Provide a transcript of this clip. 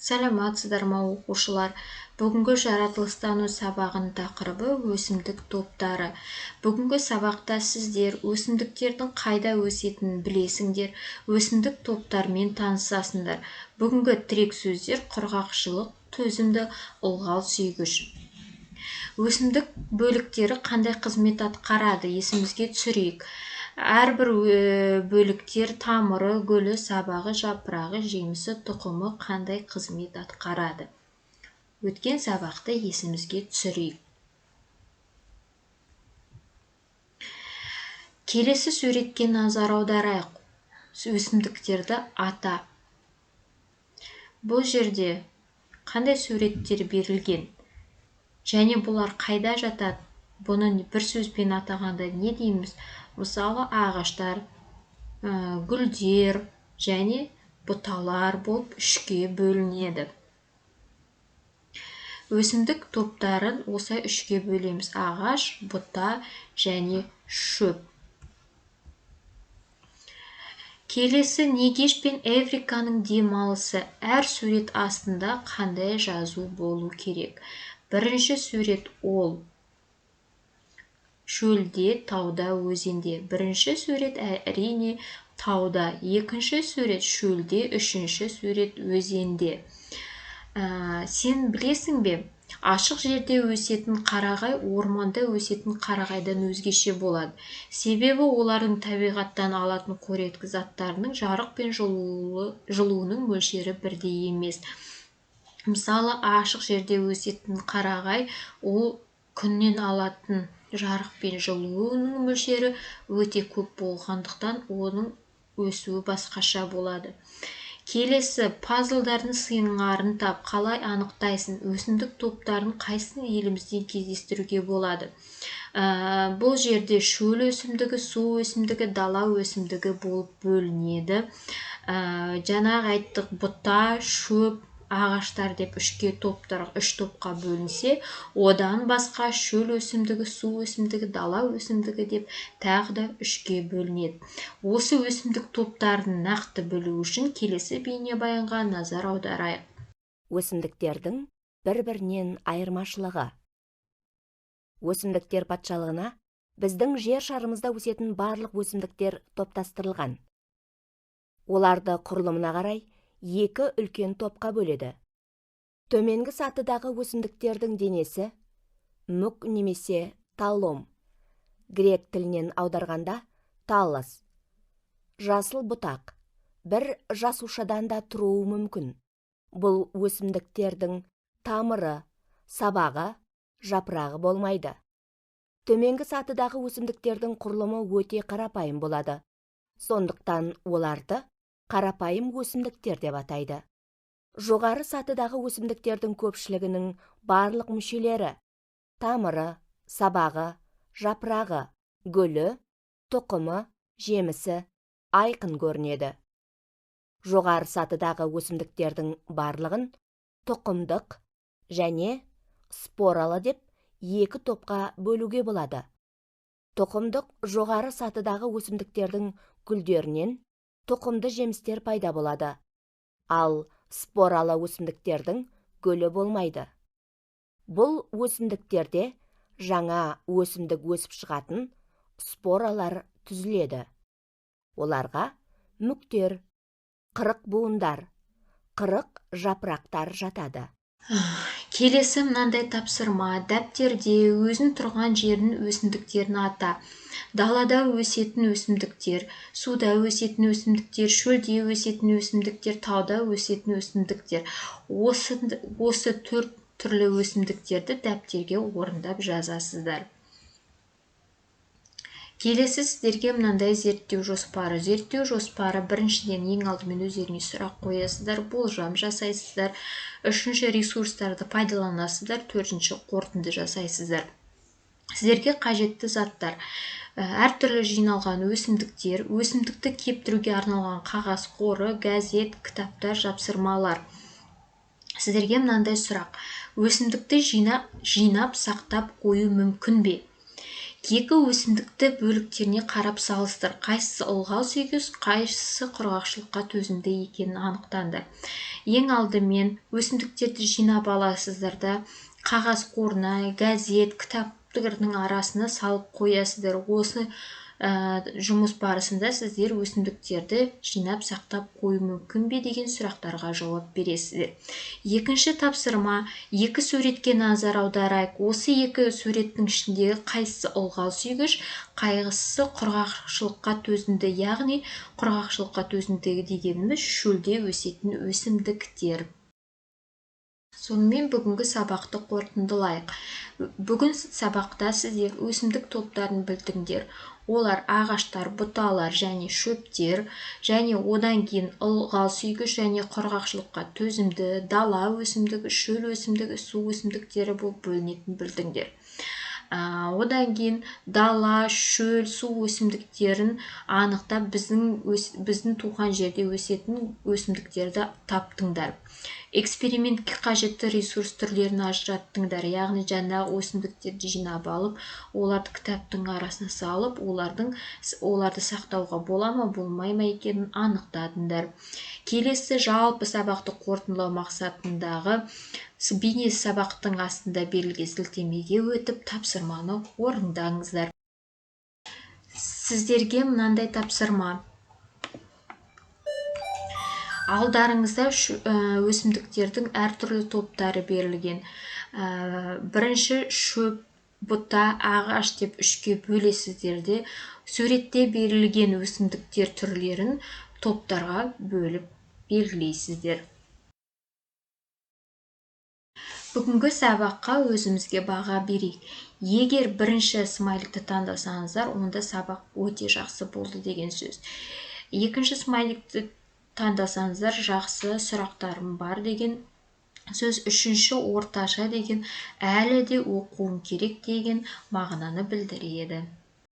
Сәлеметсіздер ме оқушылар? Бүгінгі жаратылыстану сабағының тақырыбы өсімдік топтары. Бүгінгі сабақта сіздер өсімдіктердің қайда өсетінін білесіңдер, өсімдік топтарымен танысасыңдар. Бүгінгі тірек сөздер құрғақшылық, төзімді, ылғал сүйгіш. Өсімдік бөліктері қандай қызмет атқарады, есімізге түсірейік. Әрбір бөліктер тамыры, гүлі, сабағы, жапырағы, жемісі, тұқымы қандай қызмет атқарады. Өткен сабақты есімізге түсірейік. Келесі суретке назар аударайық. Өсімдіктерді ата. Бұл жерде қандай суреттер берілген? Және бұлар қайда жатады? Бұны бір сөзбен атағанда не дейміз? Мысалы, ағаштар, гүлдер және бұталар болып үшке бөлінеді. Өсімдік топтарын осылай үшке бөлеміз: ағаш, бұта және шөп. Келесі Негеш пен Эвриканың демалысы. Әр сурет астында қандай жазу болу керек? Бірінші сурет ол шөлде, тауда, өзенде. Бірінші сурет әрине тауда, екінші сурет шөлде, үшінші сурет өзенде. Сен білесің бе? Ашық жерде өсетін қарағай орманда өсетін қарағайдан өзгеше болады. Себебі олардың табиғаттан алатын қоректік заттарының жарық пен жылуының мөлшері бірдей емес. Мысалы, ашық жерде өсетін қарағай ол күннен алатын жарық пен жылуының мөлшері өте көп болғандықтан оның өсуі басқаша болады. Келесі, пазлдардың сыңарын тап. Қалай анықтайсың? Өсімдік топтарын қайсысын елімізде кездестіруге болады? Бұл жерде шөл өсімдігі, су өсімдігі, дала өсімдігі болып бөлінеді. Жаңағы айттық, бұта, шөп, ағаштар деп үш топқа бөлінсе, одан басқа шөл өсімдігі, су өсімдігі, дала өсімдігі деп тағы да үшке бөлінеді. Осы өсімдік топтарын нақты білу үшін келесі бейнебаянға назар аударайық. Өсімдіктердің бір-бірінен айырмашылығы. Өсімдіктер патшалығына біздің жер шарымызда өсетін барлық өсімдіктер топтастырылған. Оларды құрылымына қарай екі үлкен топқа бөледі. Төменгі сатыдағы өсімдіктердің денесі мүк немесе таллом. Грек тілінен аударғанда таллас. Жасыл бұтақ. Бір жасушадан да тұруы мүмкін. Бұл өсімдіктердің тамыры, сабағы, жапырағы болмайды. Төменгі сатыдағы өсімдіктердің құрылымы өте қарапайым болады. Сондықтан оларды қарапайым өсімдіктер деп атайды. Жоғары сатыдағы өсімдіктердің көпшілігінің барлық мүшелері тамыры, сабағы, жапырағы, гүлі, тұқымы, жемісі айқын көрінеді. Жоғары сатыдағы өсімдіктердің барлығын тұқымдық және споралы деп екі топқа бөлуге болады. Тұқымдық жоғары сатыдағы өсімдіктердің гүлдерінен тұқымды жемістер пайда болады, ал споралы өсімдіктердің гүлі болмайды. Бұл өсімдіктерде жаңа өсімдік өсіп шығатын споралар түзіледі. Оларға мүктер, қырық буындар, қырық жапырақтар жатады. Келесі мынандай тапсырма. Дәптерде өзін тұрған жердің өсімдіктерін ата. Далада өсетін өсімдіктер, суда өсетін өсімдіктер, шөлде өсетін өсімдіктер, тауда өсетін өсімдіктер. Осы төрт түрлі өсімдіктерді дәптерге орындап жазасыздар. Келесі сіздерге мынандай зерттеу жоспары. Зерттеу жоспары біріншіден ең алдымен өздеріңе сұрақ қоясыздар, болжам жасайсыздар. Үшінші, ресурстарды пайдаланасыздар. Төртінші, қорытынды жасайсыздар. Сіздерге қажетті заттар: әртүрлі жиналған өсімдіктер, өсімдікті кептіруге арналған қағаз қоры, газет, кітаптар, жапсырмалар. Сіздерге мынандай сұрақ: өсімдікті жинап сақтап қою мүмкін бе? Екі өсімдікті бөліктеріне қарап салыстыр. Қайсысы ылғал сүйгіш, қайсысы құрғақшылыққа төзімді екенін анықтанды. Ең алдымен өсімдіктерді жинап аласыздар да қағаз қорына, газет, кітаптардың арасына салып қоясыздар. Осы жұмыс барысында сіздер өсімдіктерді жинап сақтап қою мүмкін бе деген сұрақтарға жауап бересіздер. Екінші тапсырма, екі суретке назар аударайық. Осы екі суреттің ішіндегі қайсысы ылғал сүйгіш, қайсысы құрғақшылыққа төзімді, яғни құрғақшылыққа төзімді дегеніміз шөлде өсетін өсімдіктер. Сонымен бүгінгі сабақты қорытындылайық. Бүгін сабақта сіздер өсімдік топтарын білдіңдер. Олар ағаштар, бұталар және шөптер, және одан кейін ылғал сүйгіш және құрғақшылыққа төзімді дала өсімдігі, шөл өсімдігі, су өсімдіктері болып бөлінетінін білдіңдер. Одан кейін дала, шөл, су өсімдіктерін анықтап біздің туған жерде өсетін өсімдіктерді таптыңдар. Экспериментке қажетті ресурс түрлерін ажыраттыңдар, яғни жаңағы өсімдіктерді жинап алып, оларды кітаптың арасына салып, оларды сақтауға бола ма, болмай ма екенін анықтадыңдар. Келесі жалпы сабақты қорытындылау мақсатындағы бейне сабақтың астында берілген сілтемеге өтіп тапсырманы орындаңыздар. Сіздерге мынандай тапсырма. Алдарыңызда өсімдіктердің әртүрлі топтары берілген. Бірінші шөп, бұта, ағаш деп үшке бөлесіздер де суретте берілген өсімдіктер түрлерін топтарға бөліп белгілейсіздер. Бүгінгі сабаққа өзімізге баға берейік. Егер бірінші смайликті таңдасаңыздар, онда сабақ өте жақсы болды деген сөз. Екінші смайликті таңдасаңыздар, жақсы, сұрақтарым бар деген сөз. Үшінші орташа деген әлі де оқуым керек деген мағынаны білдіреді.